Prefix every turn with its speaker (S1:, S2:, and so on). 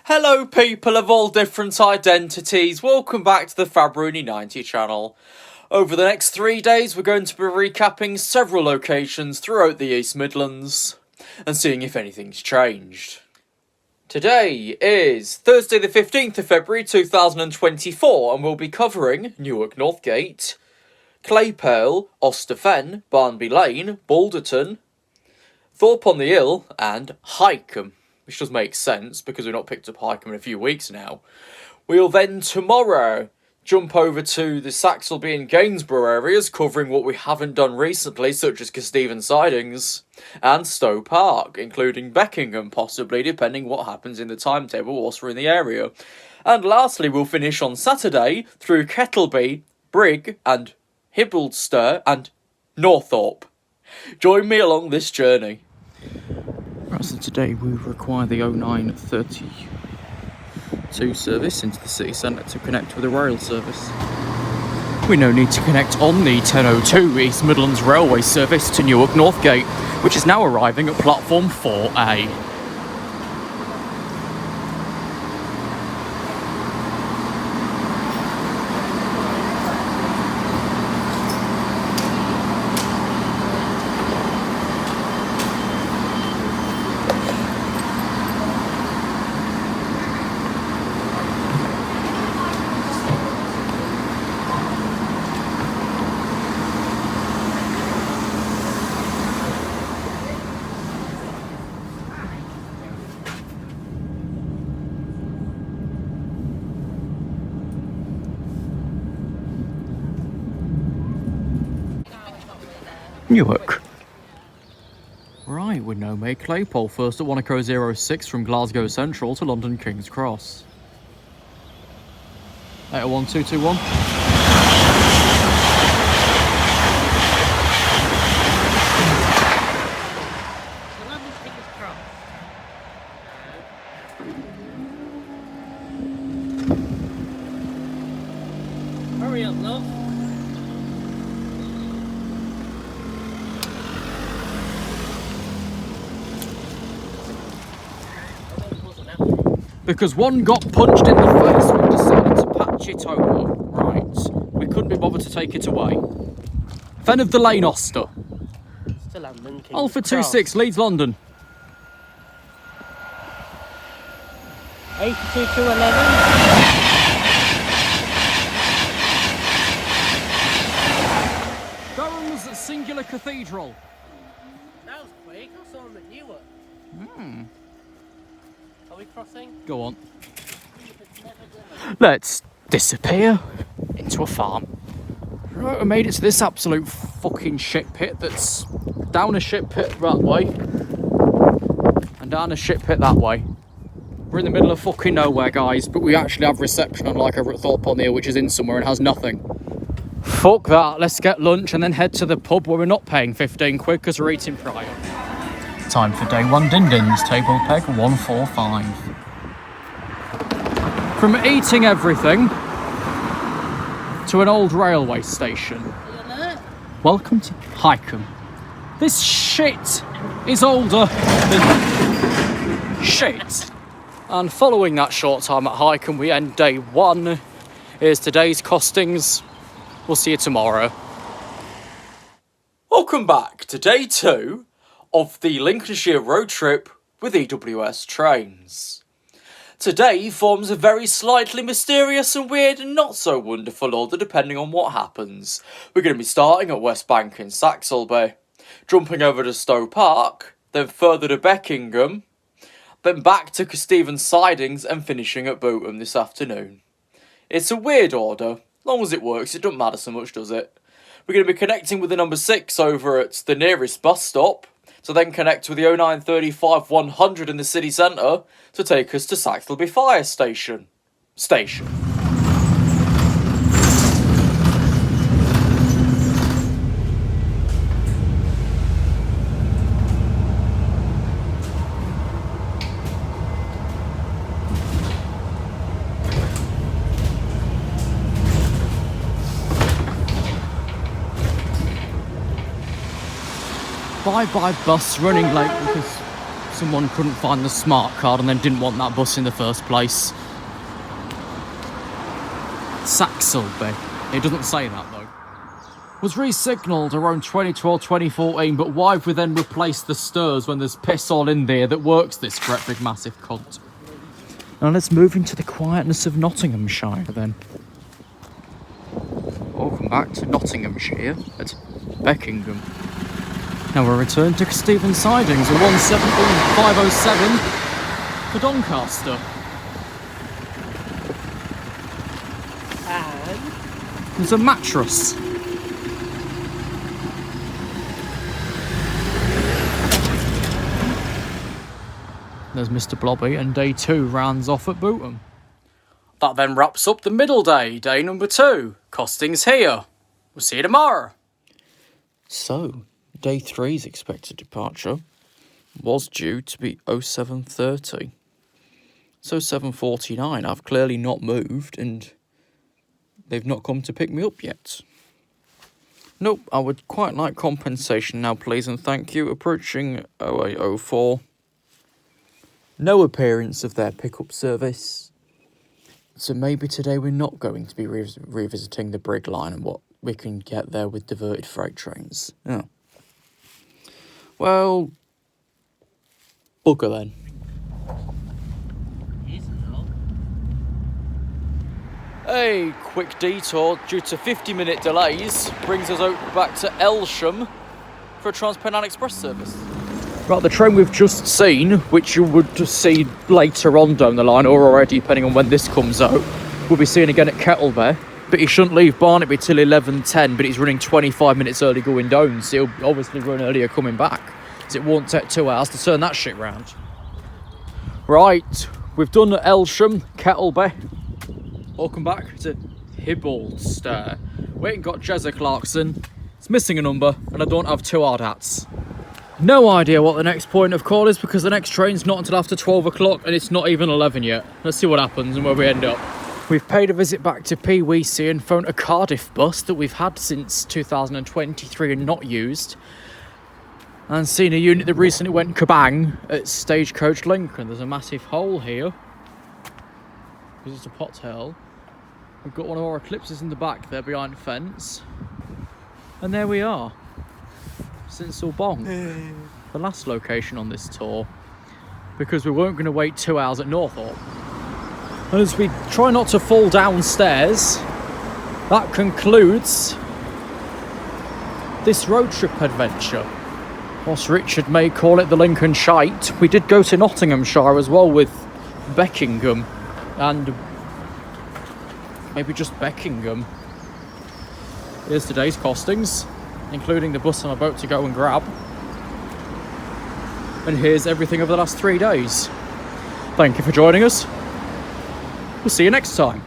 S1: Hello people of all different identities, welcome back to the Fasteroute 90 channel. Over the next 3 days we're going to be recapping several locations throughout the East Midlands and seeing if anything's changed. Today is Thursday the 15th of February 2024 and we'll be covering Newark Northgate, Claypole, Osterfen, Barnby Lane, Balderton, Thorpe-on-the-Hill and Hykeham. Which does make sense because we've not picked up Hykeham in a few weeks now. We'll then tomorrow jump over to the Saxilby and Gainsborough areas, covering what we haven't done recently, such as Castevin Sidings and Stowe Park, including Beckingham possibly, depending what happens in the timetable whilst we're in the area. And lastly, we'll finish on Saturday through Kettleby, Brigg and Hibblester and Northorpe. Join me along this journey. Right, so today we require the 0932 service into the city centre to connect with the rail service. We now need to connect on the 1002 East Midlands Railway service to Newark Northgate, which is now arriving at platform 4A. Newark. Right, we now make Claypole first at 1006 from Glasgow Central to London King's Cross. 801221.
S2: Hurry up, love.
S1: Because one got punched in the face, we decided to patch it over. Right, we couldn't be bothered to take it away. Fen of the Lane, Oster.
S2: Still London King's
S1: Alpha
S2: Cross.
S1: 26, Leeds, London.
S2: 82211.
S1: Durham's Singular Cathedral.
S2: That was quick. I saw him at Newark. Are we crossing?
S1: Go on. Let's disappear into a farm. Right, we made it to this absolute fucking shit pit that's down a shit pit that way and down a shit pit that way. We're in the middle of fucking nowhere, guys, but we actually have reception unlike over at Thorpe-on-the-Hill, which is in somewhere and has nothing. Fuck that, let's get lunch and then head to the pub where we're not paying 15 quid because we're eating prior. Time for day one din-dins, table peg 145. From eating everything to an old railway station. Welcome to Hykeham. This shit is older than shit. And following that short time at Hykeham, we end day one. Here's today's costings. We'll see you tomorrow. Welcome back to day two of the Lincolnshire Road Trip with EWS trains. Today forms a very slightly mysterious and weird and not so wonderful order depending on what happens. We're going to be starting at West Bank in Saxilby, jumping over to Stowe Park, then further to Beckingham, then back to Castevin Sidings and finishing at Bootham this afternoon. It's a weird order. As long as it works, it doesn't matter so much, does it? We're going to be connecting with the number 6 over at the nearest bus stop, to then connect with the 0935 100 in the city centre to take us to Saxilby Fire Station. Bye-bye bus running late because Someone couldn't find the smart card and then didn't want that bus in the first place. Saxilby. It doesn't say that though. Was re-signalled around 2012-2014, but why have we then replaced the stirs when there's piss all in there that works, this great big massive cunt? Now let's move into the quietness of Nottinghamshire then. Welcome back to Nottinghamshire at Beckingham. Now we'll return to Stephen Sidings, a 17507 for Doncaster.
S2: And
S1: There's a mattress. There's Mr. Blobby, and day 2 rounds off at Bootham. That then wraps up the middle day, day number 2. Costings here. We'll see you tomorrow. So, day 3's expected departure was due to be 07:30. So 7:49. I've clearly not moved, and they've not come to pick me up yet. Nope, I would quite like compensation now, please, and thank you. Approaching 0804. No appearance of their pickup service. So maybe today we're not going to be revisiting the Brig line and what we can get there with diverted freight trains. Yeah. Well, bugger then. A quick detour due to 50-minute delays brings us out back to Elsham for a Transpennine Express service. Right, the train we've just seen, which you would see later on down the line, or already depending on when this comes out, we'll be seeing again at Claypole, but he shouldn't leave Barnaby till 11:10, but he's running 25 minutes early going down, so he'll obviously run earlier coming back, as it won't take 2 hours to turn that shit round. Right, we've done Elsham, Claypole. Welcome back to Hibblestair. We ain't got Jezza Clarkson, it's missing a number, and I don't have 2 hard hats. No idea what the next point of call is because the next train's not until after 12 o'clock and it's not even 11 yet. Let's see what happens and where we end up. We've paid a visit back to PwC and found a Cardiff bus that we've had since 2023 and not used. And seen a unit that recently went kabang at Stagecoach Lincoln. There's a massive hole here. Because it's a pothole. We've got one of our Eclipses in the back there behind the fence. And there we are. Sincil Bank, the last location on this tour, because we weren't going to wait 2 hours at Northolt. And as we try not to fall downstairs, that concludes this road trip adventure. Whilst Richard may call it the Lincolnshire, we did go to Nottinghamshire as well with Beckingham, and maybe just Beckingham. Here's today's costings, including the bus I'm about to go and grab. And here's everything over the last 3 days. Thank you for joining us. We'll see you next time.